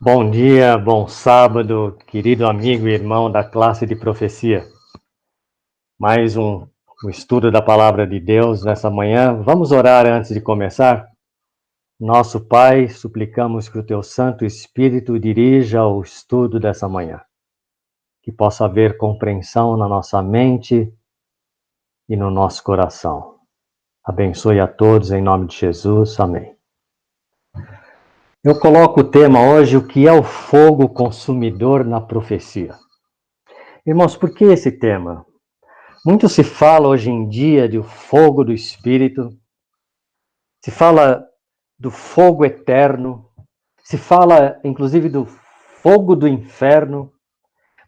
Bom dia, bom sábado, querido amigo e irmão da classe de profecia. Mais um estudo da palavra de Deus nessa manhã. Vamos orar antes de começar? Nosso Pai, suplicamos que o Teu Santo Espírito dirija o estudo dessa manhã. Que possa haver compreensão na nossa mente e no nosso coração. Abençoe a todos em nome de Jesus. Amém. Eu coloco o tema hoje, o que é o fogo consumidor na profecia. Irmãos, por que esse tema? Muito se fala hoje em dia do fogo do Espírito, se fala do fogo eterno, se fala inclusive do fogo do inferno,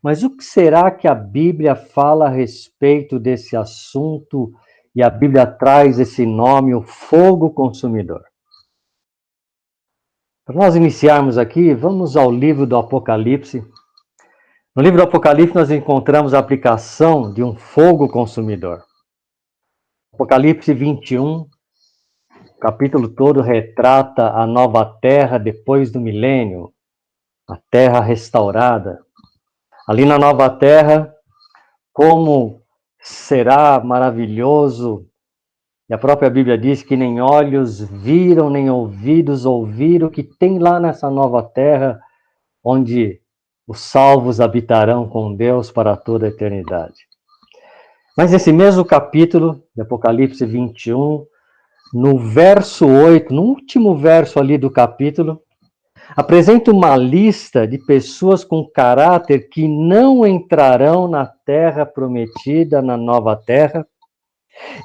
mas o que será que a Bíblia fala a respeito desse assunto e a Bíblia traz esse nome, o fogo consumidor? Para nós iniciarmos aqui, vamos ao livro do Apocalipse. No livro do Apocalipse nós encontramos a aplicação de um fogo consumidor. Apocalipse 21, o capítulo todo retrata a nova terra depois do milênio, a terra restaurada. Ali na nova terra, como será maravilhoso, e a própria Bíblia diz que nem olhos viram, nem ouvidos ouviram, que tem lá nessa nova terra, onde os salvos habitarão com Deus para toda a eternidade. Mas nesse mesmo capítulo, de Apocalipse 21, no verso 8, no último verso ali do capítulo, apresenta uma lista de pessoas com caráter que não entrarão na terra prometida, na nova terra,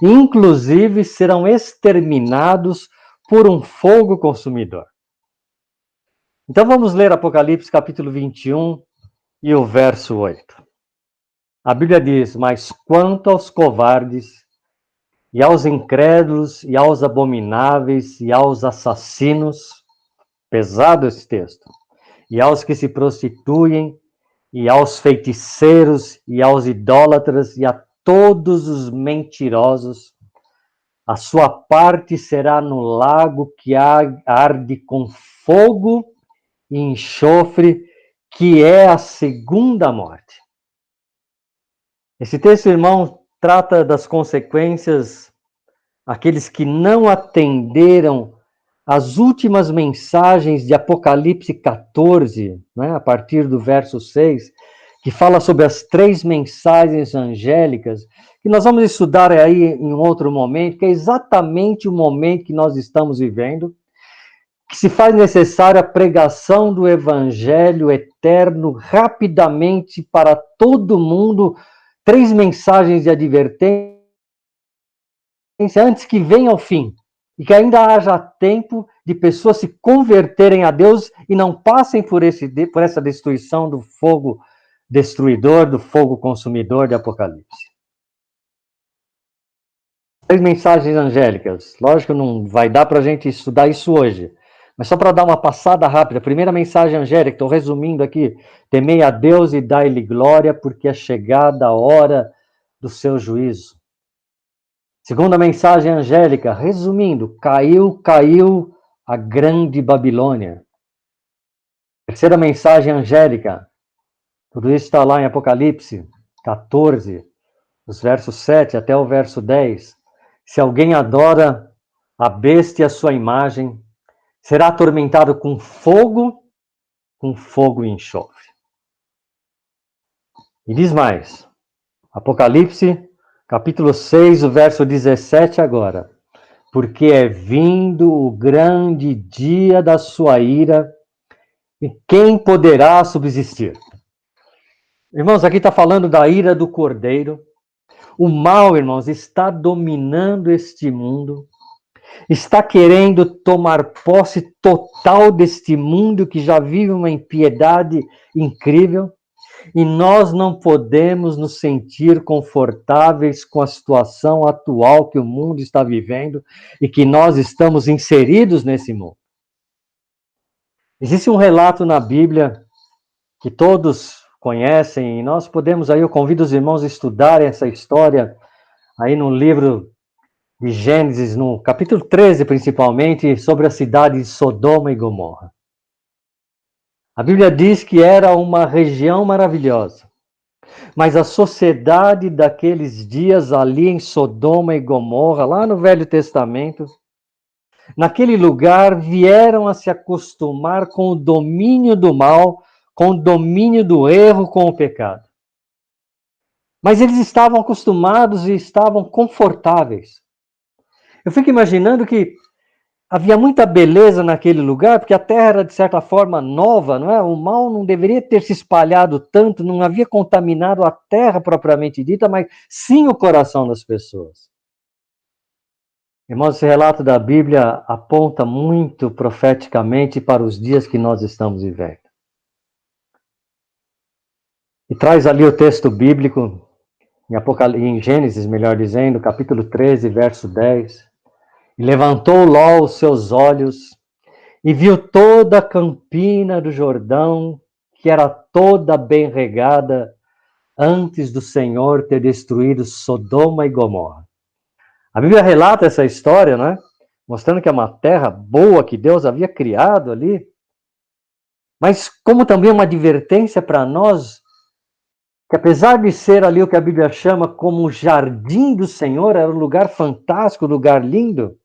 e inclusive serão exterminados por um fogo consumidor. Então vamos ler Apocalipse capítulo 21 e o verso 8. A Bíblia diz: mas quanto aos covardes, e aos incrédulos, e aos abomináveis, e aos assassinos, pesado esse texto, e aos que se prostituem, e aos feiticeiros, e aos idólatras, e a todos os mentirosos, a sua parte será no lago que arde com fogo e enxofre, que é a segunda morte. Esse texto, irmão, trata das consequências, aqueles que não atenderam às últimas mensagens de Apocalipse 14, né, a partir do verso 6, que fala sobre as 3 mensagens angélicas, que nós vamos estudar aí em outro momento, que é exatamente o momento que nós estamos vivendo, que se faz necessária a pregação do evangelho eterno rapidamente para todo mundo, 3 mensagens de advertência antes que venha ao fim, e que ainda haja tempo de pessoas se converterem a Deus e não passem por essa destruição do fogo destruidor, do fogo consumidor de Apocalipse. 3 mensagens angélicas. Lógico que não vai dar para a gente estudar isso hoje, mas só para dar uma passada rápida. A primeira mensagem angélica, estou resumindo aqui: temei a Deus e dai-lhe glória, porque é chegada a hora do seu juízo. Segunda mensagem angélica, resumindo: caiu a grande Babilônia. Terceira mensagem angélica, tudo isso está lá em Apocalipse 14, os versos 7 até o verso 10. Se alguém adora a besta e a sua imagem, será atormentado com fogo e enxofre. E diz mais, Apocalipse, capítulo 6, o verso 17 agora. Porque é vindo o grande dia da sua ira, e quem poderá subsistir? Irmãos, aqui está falando da ira do Cordeiro. O mal, irmãos, está dominando este mundo, está querendo tomar posse total deste mundo que já vive uma impiedade incrível, e nós não podemos nos sentir confortáveis com a situação atual que o mundo está vivendo e que nós estamos inseridos nesse mundo. Existe um relato na Bíblia que todos conhecem, e nós podemos aí, eu convido os irmãos a estudarem essa história aí no livro de Gênesis, no capítulo 13 principalmente, sobre a cidade de Sodoma e Gomorra. A Bíblia diz que era uma região maravilhosa. Mas a sociedade daqueles dias ali em Sodoma e Gomorra, lá no Velho Testamento, naquele lugar vieram a se acostumar com o domínio do mal, com o domínio do erro, com o pecado. Mas eles estavam acostumados e estavam confortáveis. Eu fico imaginando que havia muita beleza naquele lugar, porque a terra era, de certa forma, nova, não é? O mal não deveria ter se espalhado tanto, não havia contaminado a terra propriamente dita, mas sim o coração das pessoas. Irmãos, esse relato da Bíblia aponta muito profeticamente para os dias que nós estamos vivendo. E traz ali o texto bíblico, em Gênesis, melhor dizendo, capítulo 13, verso 10. E levantou Ló os seus olhos e viu toda a campina do Jordão, que era toda bem regada, antes do Senhor ter destruído Sodoma e Gomorra. A Bíblia relata essa história, né? Mostrando que é uma terra boa que Deus havia criado ali, mas como também uma advertência para nós, que apesar de ser ali o que a Bíblia chama como o jardim do Senhor, era um lugar fantástico, um lugar lindo,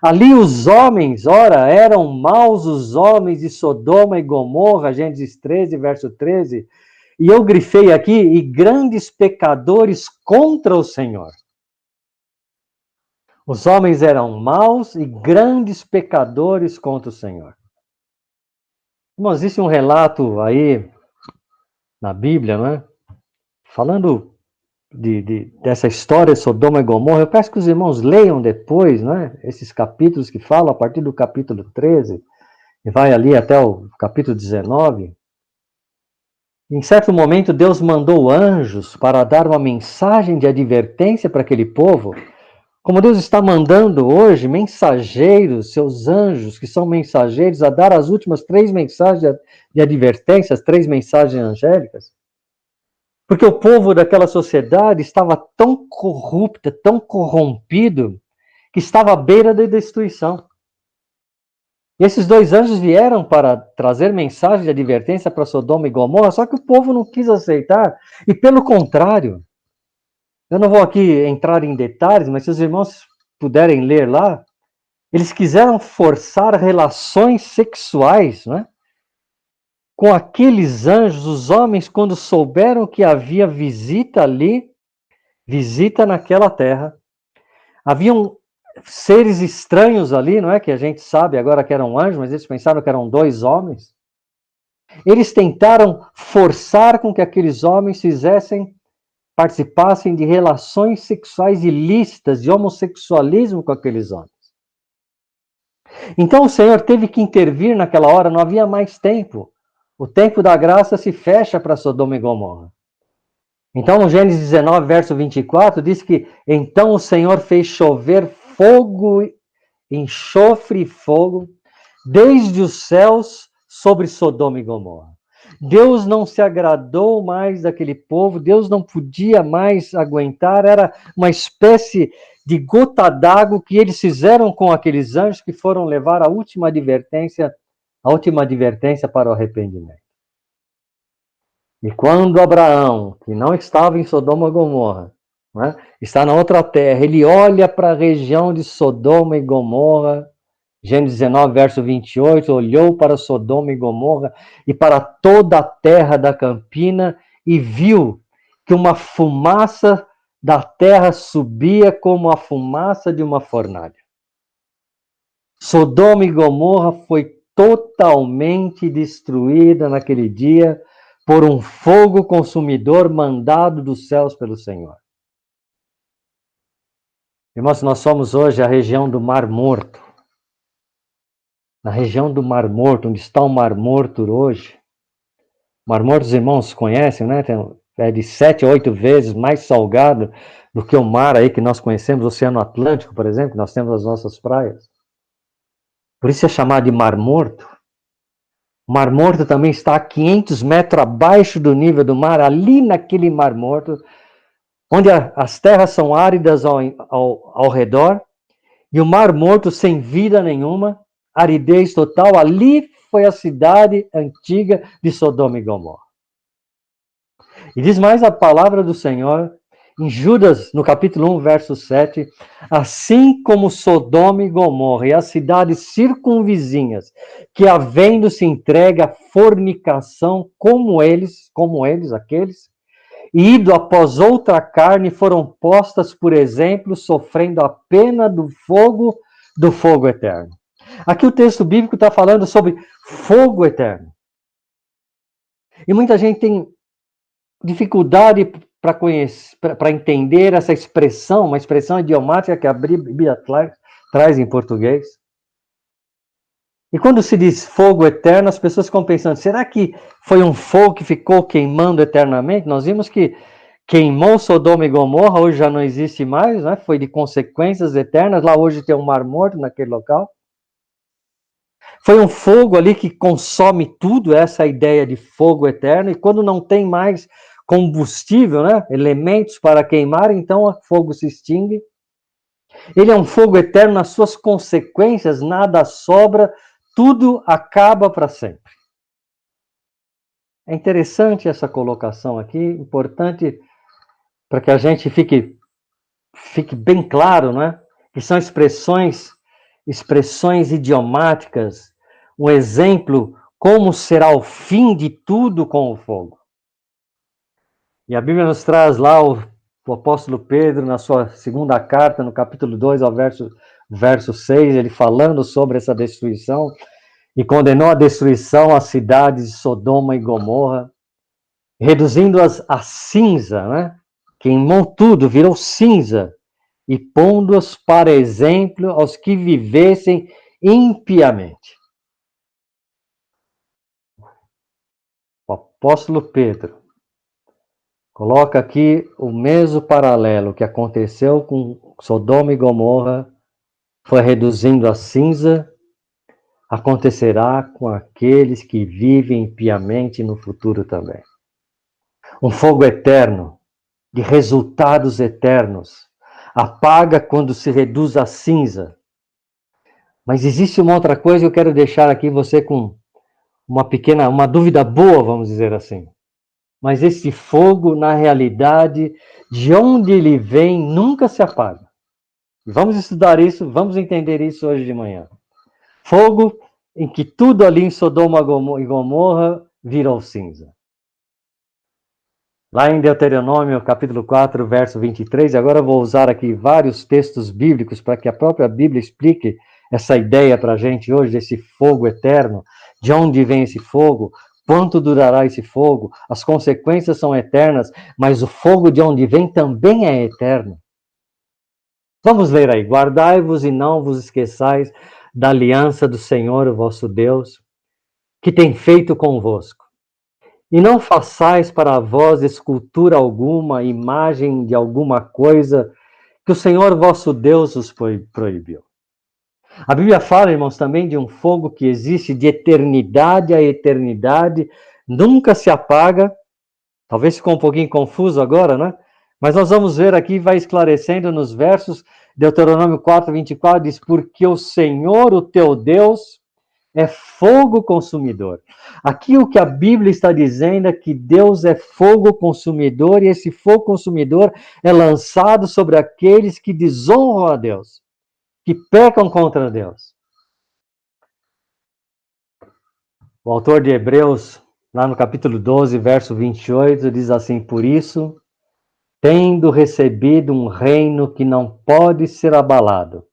ali os homens, ora, eram maus os homens de Sodoma e Gomorra, Gênesis 13, verso 13, e eu grifei aqui, e grandes pecadores contra o Senhor. Os homens eram maus e grandes pecadores contra o Senhor. Mas existe um relato aí na Bíblia, não é? Falando dessa história de Sodoma e Gomorra, eu peço que os irmãos leiam depois, né, esses capítulos que falam, a partir do capítulo 13, e vai ali até o capítulo 19. Em certo momento, Deus mandou anjos para dar uma mensagem de advertência para aquele povo, como Deus está mandando hoje mensageiros, seus anjos, que são mensageiros, a dar as últimas 3 mensagens de advertência, as 3 mensagens angélicas. Porque o povo daquela sociedade estava tão corrupto, tão corrompido, que estava à beira da destruição. E esses 2 anjos vieram para trazer mensagem de advertência para Sodoma e Gomorra, só que o povo não quis aceitar. E pelo contrário, eu não vou aqui entrar em detalhes, mas se os irmãos puderem ler lá, eles quiseram forçar relações sexuais, né? Com aqueles anjos, os homens, quando souberam que havia visita ali, visita naquela terra, haviam seres estranhos ali, não é? Que a gente sabe agora que eram anjos, mas eles pensaram que eram 2 homens. Eles tentaram forçar com que aqueles homens participassem de relações sexuais ilícitas, de homossexualismo com aqueles homens. Então o Senhor teve que intervir naquela hora, não havia mais tempo. O tempo da graça se fecha para Sodoma e Gomorra. Então, no Gênesis 19, verso 24, diz que então o Senhor fez chover fogo, enxofre e fogo, desde os céus sobre Sodoma e Gomorra. Deus não se agradou mais daquele povo, Deus não podia mais aguentar, era uma espécie de gota d'água que eles fizeram com aqueles anjos que foram levar a última advertência para o arrependimento. E quando Abraão, que não estava em Sodoma e Gomorra, né, está na outra terra, ele olha para a região de Sodoma e Gomorra, Gênesis 19, verso 28, olhou para Sodoma e Gomorra e para toda a terra da campina e viu que uma fumaça da terra subia como a fumaça de uma fornalha. Sodoma e Gomorra foi totalmente destruída naquele dia por um fogo consumidor mandado dos céus pelo Senhor. Irmãos, nós somos hoje a região do Mar Morto. Na região do Mar Morto, onde está o Mar Morto hoje. O Mar Morto, os irmãos conhecem, né? É de 7 a 8 vezes mais salgado do que o mar aí que nós conhecemos, o Oceano Atlântico, por exemplo, que nós temos as nossas praias. Por isso é chamado de Mar Morto. O Mar Morto também está a 500 metros abaixo do nível do mar, ali naquele Mar Morto, onde as terras são áridas ao redor, e o Mar Morto sem vida nenhuma, aridez total, ali foi a cidade antiga de Sodoma e Gomorra. E diz mais a palavra do Senhor em Judas, no capítulo 1, verso 7, assim como Sodoma e Gomorra e as cidades circunvizinhas, que havendo se entregue à fornicação como eles, aqueles, e ido após outra carne, foram postas por exemplo, sofrendo a pena do fogo eterno. Aqui o texto bíblico está falando sobre fogo eterno. E muita gente tem dificuldade para entender essa expressão, uma expressão idiomática que a Bíblia traz em português. E quando se diz fogo eterno, as pessoas ficam pensando, será que foi um fogo que ficou queimando eternamente? Nós vimos que queimou Sodoma e Gomorra, hoje já não existe mais, né? Foi de consequências eternas, lá hoje tem um mar morto naquele local. Foi um fogo ali que consome tudo, essa é a ideia de fogo eterno, e quando não tem mais combustível, né, elementos para queimar, então o fogo se extingue. Ele é um fogo eterno, nas suas consequências nada sobra, tudo acaba para sempre. É interessante essa colocação aqui, importante para que a gente fique bem claro, né, que são expressões idiomáticas, um exemplo como será o fim de tudo com o fogo. E a Bíblia nos traz lá o apóstolo Pedro, na sua segunda carta, no capítulo 2, ao verso 6, ele falando sobre essa destruição, e condenou a destruição às cidades de Sodoma e Gomorra, reduzindo-as a cinza, né? Queimou tudo, virou cinza, e pondo-as para exemplo aos que vivessem impiamente. O apóstolo Pedro coloca aqui o mesmo paralelo que aconteceu com Sodoma e Gomorra, foi reduzindo a cinza, acontecerá com aqueles que vivem impiamente no futuro também. Um fogo eterno, de resultados eternos, apaga quando se reduz a cinza. Mas existe uma outra coisa que eu quero deixar aqui você com uma dúvida boa, vamos dizer assim. Mas esse fogo, na realidade, de onde ele vem, nunca se apaga. Vamos estudar isso, vamos entender isso hoje de manhã. Fogo em que tudo ali em Sodoma e Gomorra virou cinza. Lá em Deuteronômio, capítulo 4, verso 23, agora eu vou usar aqui vários textos bíblicos para que a própria Bíblia explique essa ideia para a gente hoje, desse fogo eterno, de onde vem esse fogo, quanto durará esse fogo, as consequências são eternas, mas o fogo de onde vem também é eterno. Vamos ler aí. Guardai-vos e não vos esqueçais da aliança do Senhor, o vosso Deus, que tem feito convosco. E não façais para vós escultura alguma, imagem de alguma coisa, que o Senhor vosso Deus os proibiu. A Bíblia fala, irmãos, também de um fogo que existe de eternidade a eternidade, nunca se apaga. Talvez ficou um pouquinho confuso agora, né? Mas nós vamos ver aqui, vai esclarecendo nos versos, Deuteronômio 4, 24, diz, porque o Senhor, o teu Deus, é fogo consumidor. Aqui o que a Bíblia está dizendo é que Deus é fogo consumidor, e esse fogo consumidor é lançado sobre aqueles que desonram a Deus, que pecam contra Deus. O autor de Hebreus, lá no capítulo 12, verso 28, diz assim, por isso, tendo recebido um reino que não pode ser abalado,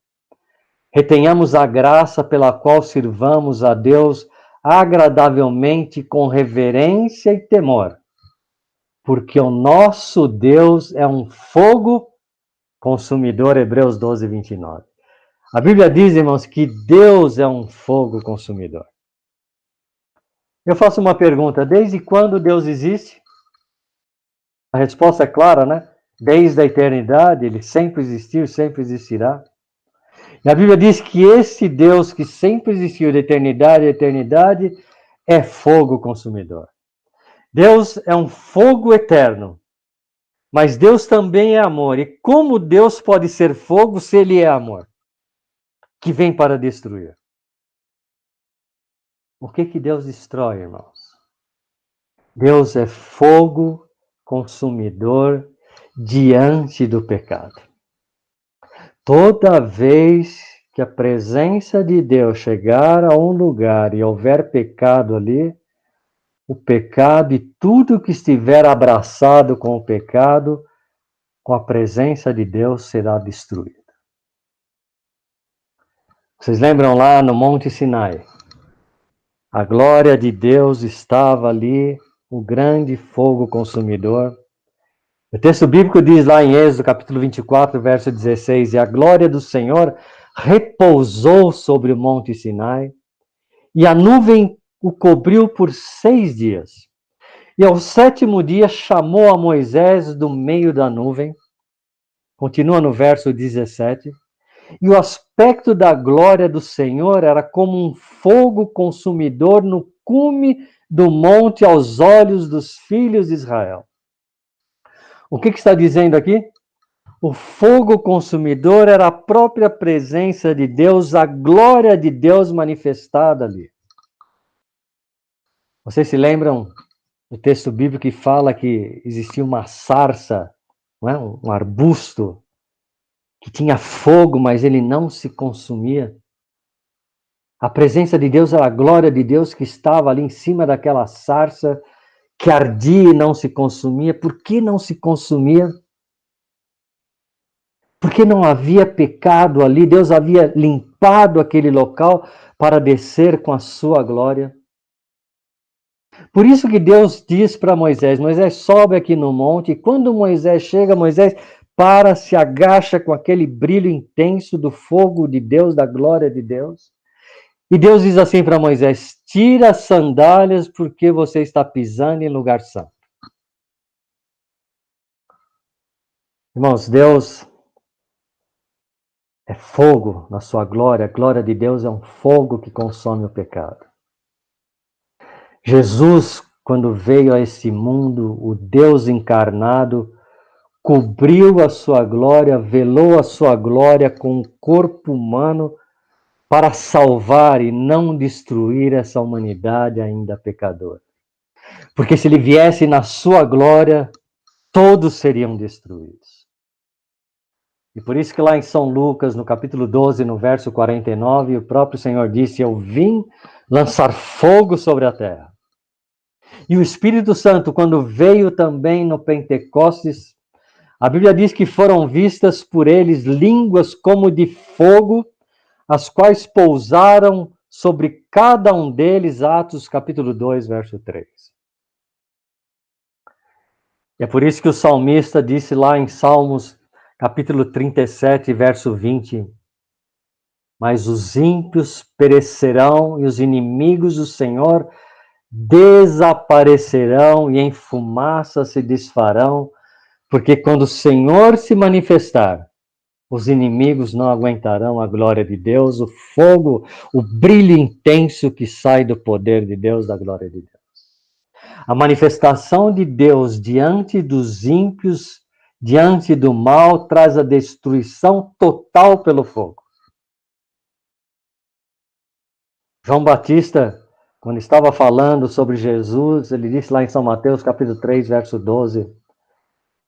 retenhamos a graça pela qual sirvamos a Deus agradavelmente com reverência e temor, porque o nosso Deus é um fogo consumidor, Hebreus 12, 29. A Bíblia diz, irmãos, que Deus é um fogo consumidor. Eu faço uma pergunta, desde quando Deus existe? A resposta é clara, né? Desde a eternidade, ele sempre existiu, sempre existirá. E a Bíblia diz que esse Deus que sempre existiu de eternidade a eternidade é fogo consumidor. Deus é um fogo eterno, mas Deus também é amor. E como Deus pode ser fogo se ele é amor, que vem para destruir? O que Deus destrói, irmãos? Deus é fogo consumidor diante do pecado. Toda vez que a presença de Deus chegar a um lugar e houver pecado ali, o pecado e tudo que estiver abraçado com o pecado, com a presença de Deus será destruído. Vocês lembram lá no Monte Sinai? A glória de Deus estava ali, o grande fogo consumidor. O texto bíblico diz lá em Êxodo, capítulo 24, verso 16, e a glória do Senhor repousou sobre o Monte Sinai, e a nuvem o cobriu por 6 dias. E ao 7º dia chamou a Moisés do meio da nuvem, continua no verso 17, e o aspecto da glória do Senhor era como um fogo consumidor no cume do monte aos olhos dos filhos de Israel. O que está dizendo aqui? O fogo consumidor era a própria presença de Deus, a glória de Deus manifestada ali. Vocês se lembram do texto bíblico que fala que existia uma sarça, não é? Um arbusto, que tinha fogo, mas ele não se consumia? A presença de Deus era a glória de Deus que estava ali em cima daquela sarça, que ardia e não se consumia. Por que não se consumia? Porque não havia pecado ali, Deus havia limpado aquele local para descer com a sua glória. Por isso que Deus diz para Moisés, Moisés sobe aqui no monte, e quando Moisés chega, Moisés para, se agacha com aquele brilho intenso do fogo de Deus, da glória de Deus. E Deus diz assim para Moisés, tira as sandálias porque você está pisando em lugar santo. Irmãos, Deus é fogo na sua glória, a glória de Deus é um fogo que consome o pecado. Jesus, quando veio a este mundo, o Deus encarnado, cobriu a sua glória, velou a sua glória com o corpo humano para salvar e não destruir essa humanidade ainda pecadora. Porque se ele viesse na sua glória, todos seriam destruídos. E por isso que lá em São Lucas, no capítulo 12, no verso 49, o próprio Senhor disse, eu vim lançar fogo sobre a terra. E o Espírito Santo, quando veio também no Pentecostes, a Bíblia diz que foram vistas por eles línguas como de fogo, as quais pousaram sobre cada um deles, Atos capítulo 2, verso 3. E é por isso que o salmista disse lá em Salmos capítulo 37, verso 20, mas os ímpios perecerão e os inimigos do Senhor desaparecerão e em fumaça se desfarão, porque quando o Senhor se manifestar, os inimigos não aguentarão a glória de Deus, o fogo, o brilho intenso que sai do poder de Deus, da glória de Deus. A manifestação de Deus diante dos ímpios, diante do mal, traz a destruição total pelo fogo. João Batista, quando estava falando sobre Jesus, ele disse lá em São Mateus, capítulo 3, verso 12,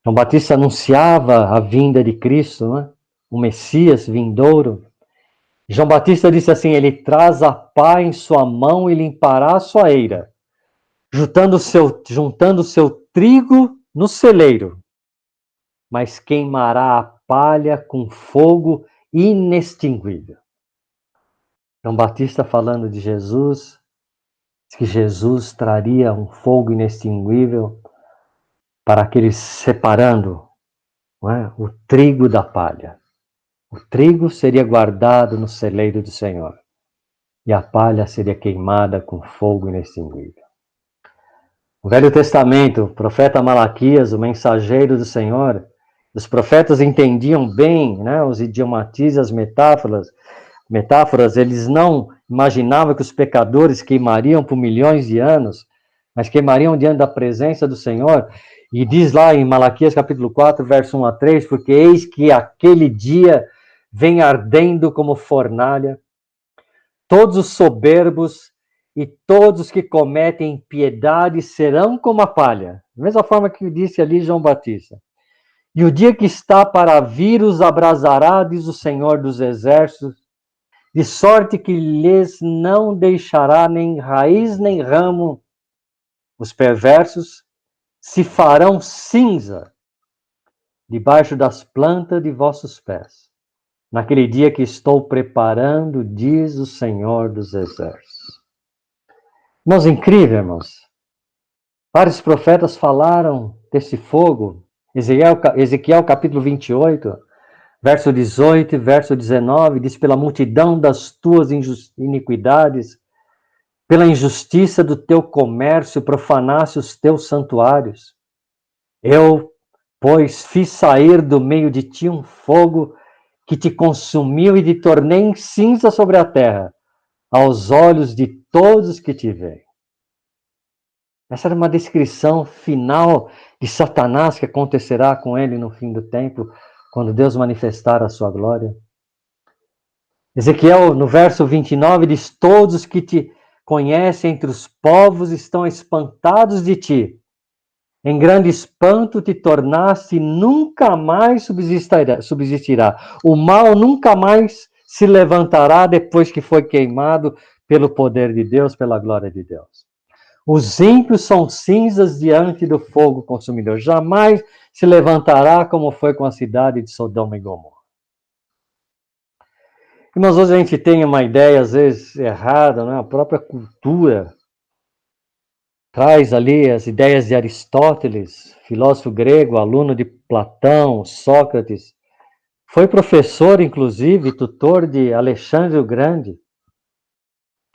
João Batista anunciava a vinda de Cristo, né? O Messias vindouro. João Batista disse assim, ele traz a pá em sua mão e limpará a sua eira, juntando o seu trigo no celeiro, mas queimará a palha com fogo inextinguível. João Batista falando de Jesus, que Jesus traria um fogo inextinguível para aqueles separando, não é, o trigo da palha. O trigo seria guardado no celeiro do Senhor e a palha seria queimada com fogo inextinguível. No Velho Testamento, o profeta Malaquias, o mensageiro do Senhor, os profetas entendiam bem, né, os idiomatismos, as metáforas, eles não imaginavam que os pecadores queimariam por milhões de anos, mas queimariam diante da presença do Senhor. E diz lá em Malaquias capítulo 4, verso 1 a 3, porque eis que aquele dia vem ardendo como fornalha, todos os soberbos e todos os que cometem impiedade serão como a palha. Da mesma forma que disse ali João Batista. E o dia que está para vir os abrasará, diz o Senhor dos Exércitos, de sorte que lhes não deixará nem raiz nem ramo. Os perversos se farão cinza debaixo das plantas de vossos pés, naquele dia que estou preparando, diz o Senhor dos Exércitos. Irmãos, incrível, irmãos. Vários profetas falaram desse fogo. Ezequiel capítulo 28, verso 18 e verso 19, diz: pela multidão das tuas iniquidades, pela injustiça do teu comércio, profanaste os teus santuários. Eu, pois, fiz sair do meio de ti um fogo que te consumiu e te tornei em cinza sobre a terra, aos olhos de todos os que te veem. Essa era uma descrição final de Satanás que acontecerá com ele no fim do tempo, quando Deus manifestar a sua glória. Ezequiel, no verso 29, diz: todos os que te conhecem entre os povos estão espantados de ti. Em grande espanto te tornaste e nunca mais subsistirá. O mal nunca mais se levantará depois que foi queimado pelo poder de Deus, pela glória de Deus. Os ímpios são cinzas diante do fogo consumidor. Jamais se levantará como foi com a cidade de Sodoma e Gomorra. Irmãos, hoje a gente tem uma ideia, às vezes, errada, né? A própria cultura traz ali as ideias de Aristóteles, filósofo grego, aluno de Platão, Sócrates. Foi professor, inclusive, tutor de Alexandre o Grande.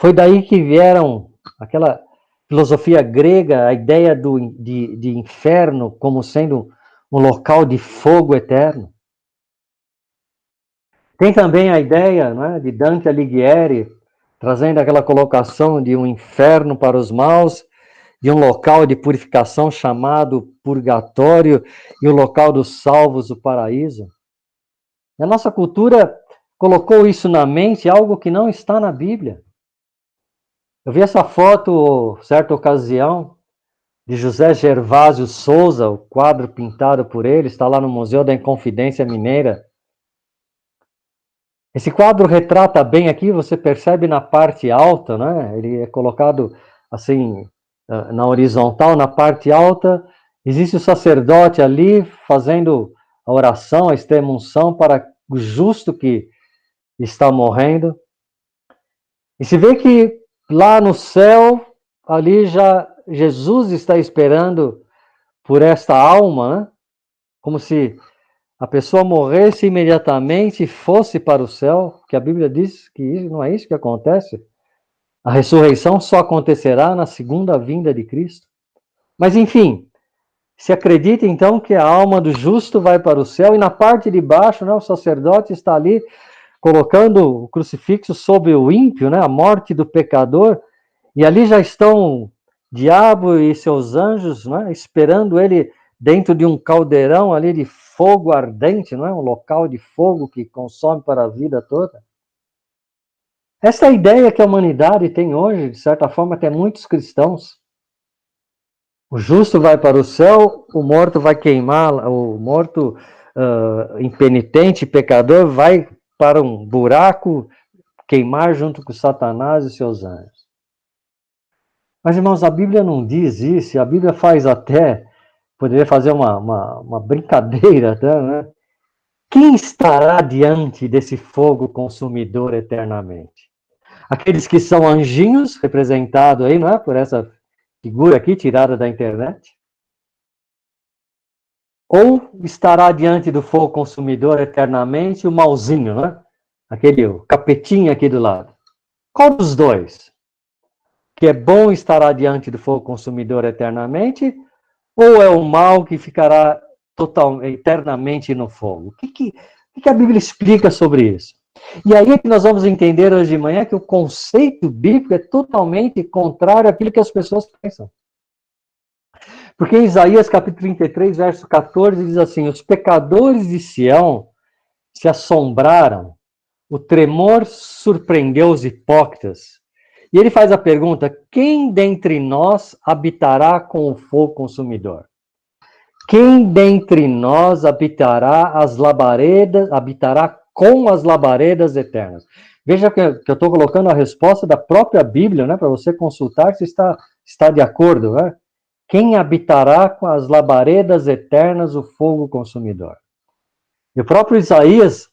Foi daí que vieram aquela filosofia grega, a ideia de inferno como sendo um local de fogo eterno. Tem também a ideia, né, de Dante Alighieri, trazendo aquela colocação de um inferno para os maus, de um local de purificação chamado purgatório e o local dos salvos, o paraíso. E a nossa cultura colocou isso na mente, algo que não está na Bíblia. Eu vi essa foto, certa ocasião, de José Gervásio Souza, o quadro pintado por ele, está lá no Museu da Inconfidência Mineira. Esse quadro retrata bem aqui, você percebe na parte alta, né? Ele é colocado assim, na horizontal, na parte alta, existe o sacerdote ali fazendo a oração, a extrema-unção para o justo que está morrendo. E se vê que lá no céu, ali já Jesus está esperando por esta alma, né? Como se a pessoa morresse imediatamente e fosse para o céu, que a Bíblia diz que não é isso que acontece. A ressurreição só acontecerá na segunda vinda de Cristo. Mas enfim, se acredita então que a alma do justo vai para o céu e na parte de baixo, né, o sacerdote está ali colocando o crucifixo sobre o ímpio, né, a morte do pecador, e ali já estão diabo e seus anjos, né, esperando ele dentro de um caldeirão ali de fogo ardente, não é? Um local de fogo que consome para a vida toda. Essa é a ideia que a humanidade tem hoje, de certa forma, até muitos cristãos. O justo vai para o céu, o morto vai queimar, o morto impenitente, pecador, vai para um buraco queimar junto com Satanás e seus anjos. Mas, irmãos, a Bíblia não diz isso, a Bíblia faz até, poderia fazer uma brincadeira, até, né? Quem estará diante desse fogo consumidor eternamente? Aqueles que são anjinhos, representados aí, não é? Por essa figura aqui, tirada da internet? Ou estará diante do fogo consumidor eternamente o malzinho, não é? Aquele o capetinha aqui do lado. Qual dos dois? Que é bom estará diante do fogo consumidor eternamente, ou é o mal que ficará eternamente no fogo? O que a Bíblia explica sobre isso? E aí é que nós vamos entender hoje de manhã que o conceito bíblico é totalmente contrário àquilo que as pessoas pensam. Porque em Isaías capítulo 33, verso 14, diz assim: os pecadores de Sião se assombraram, o tremor surpreendeu os hipócritas, E ele faz a pergunta: quem dentre nós habitará com o fogo consumidor? Quem dentre nós habitará com as labaredas eternas? Veja que eu estou colocando a resposta da própria Bíblia, né, para você consultar se está de acordo, né? Quem habitará com as labaredas eternas o fogo consumidor? E o próprio Isaías,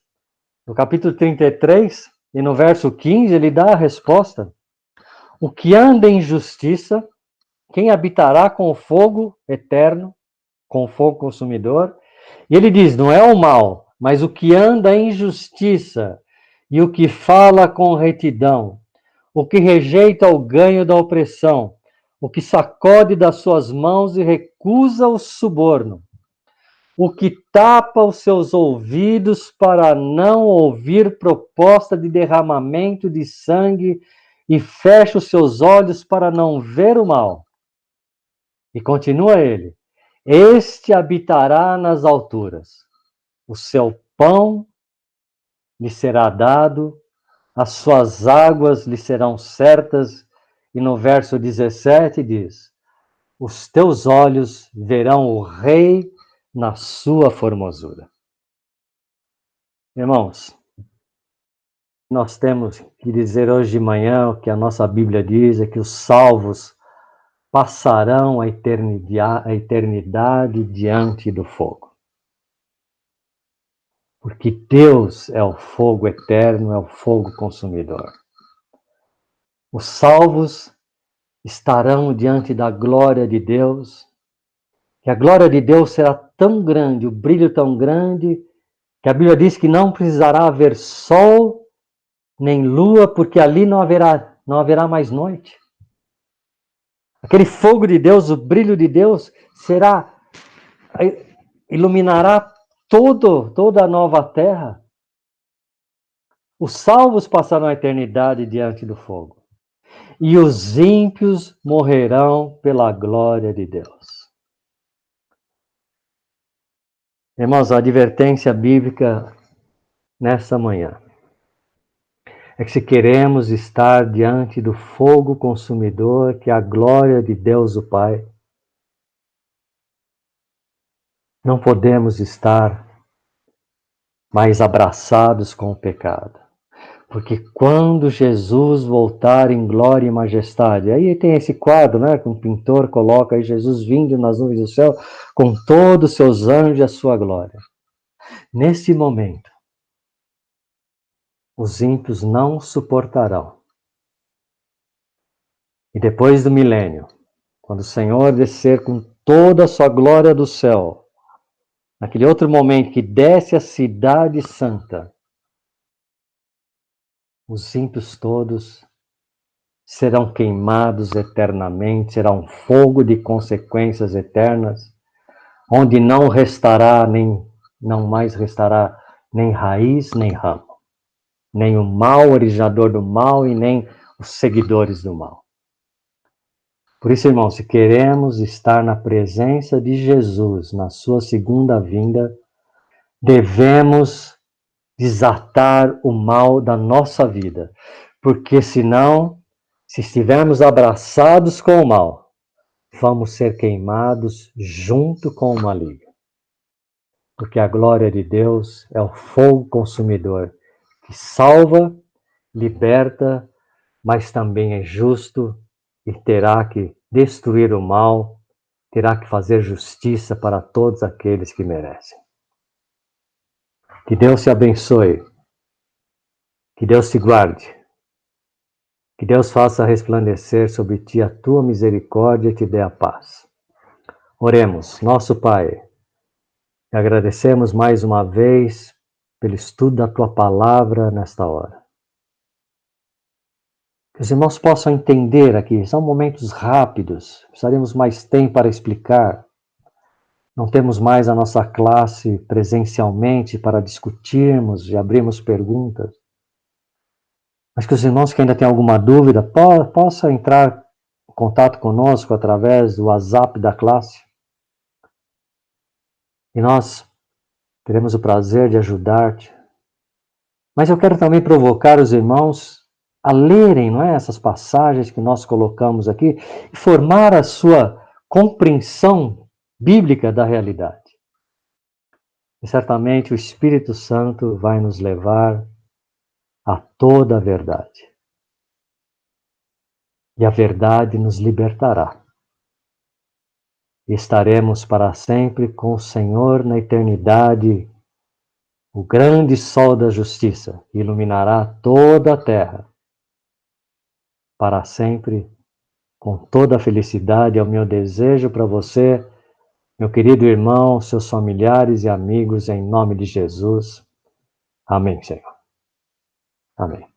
no capítulo 33, e no verso 15, ele dá a resposta. O que anda em justiça, quem habitará com o fogo eterno, com o fogo consumidor? E ele diz, não é o mal, mas o que anda em justiça, e o que fala com retidão, o que rejeita o ganho da opressão, o que sacode das suas mãos e recusa o suborno, o que tapa os seus ouvidos para não ouvir proposta de derramamento de sangue e fecha os seus olhos para não ver o mal. E continua ele: este habitará nas alturas, o seu pão lhe será dado, as suas águas lhe serão certas. E no verso 17 diz: os teus olhos verão o Rei na sua formosura. Irmãos, nós temos que dizer hoje de manhã o que a nossa Bíblia diz, é que os salvos passarão a eternidade diante do fogo. Porque Deus é o fogo eterno, é o fogo consumidor. Os salvos estarão diante da glória de Deus, e a glória de Deus será tão grande, o brilho tão grande, que a Bíblia diz que não precisará haver sol nem lua, porque ali não haverá mais noite. Aquele fogo de Deus, o brilho de Deus, iluminará toda a nova terra. Os salvos passarão a eternidade diante do fogo. E os ímpios morrerão pela glória de Deus. Irmãos, a advertência bíblica nessa manhã é que se queremos estar diante do fogo consumidor, que é a glória de Deus o Pai, não podemos estar mais abraçados com o pecado. Porque quando Jesus voltar em glória e majestade, aí tem esse quadro, né, que um pintor coloca aí, Jesus vindo nas nuvens do céu, com todos os seus anjos e a sua glória. Nesse momento, os ímpios não suportarão. E depois do milênio, quando o Senhor descer com toda a sua glória do céu, naquele outro momento que desce a cidade santa, os ímpios todos serão queimados eternamente, será um fogo de consequências eternas, onde não mais restará nem raiz, nem ramo, nem o mal, originador do mal, e nem os seguidores do mal. Por isso, irmãos, se queremos estar na presença de Jesus, na sua segunda vinda, devemos desatar o mal da nossa vida, porque senão, se estivermos abraçados com o mal, vamos ser queimados junto com o maligno. Porque a glória de Deus é o fogo consumidor que salva, liberta, mas também é justo e terá que destruir o mal, terá que fazer justiça para todos aqueles que merecem. Que Deus te abençoe, que Deus te guarde, que Deus faça resplandecer sobre ti a tua misericórdia e te dê a paz. Oremos, nosso Pai, e agradecemos mais uma vez pelo estudo da tua palavra nesta hora. Que os irmãos possam entender aqui, são momentos rápidos, precisaremos mais tempo para explicar. Não temos mais a nossa classe presencialmente para discutirmos e abrirmos perguntas. Mas que os irmãos que ainda têm alguma dúvida possam entrar em contato conosco através do WhatsApp da classe. E nós teremos o prazer de ajudar-te. Mas eu quero também provocar os irmãos a lerem, não é, essas passagens que nós colocamos aqui e formar a sua compreensão bíblica da realidade. E certamente o Espírito Santo vai nos levar a toda a verdade. E a verdade nos libertará. E estaremos para sempre com o Senhor na eternidade. O grande sol da justiça iluminará toda a terra. Para sempre, com toda a felicidade, é o meu desejo para você, meu querido irmão, seus familiares e amigos, em nome de Jesus. Amém, Senhor. Amém.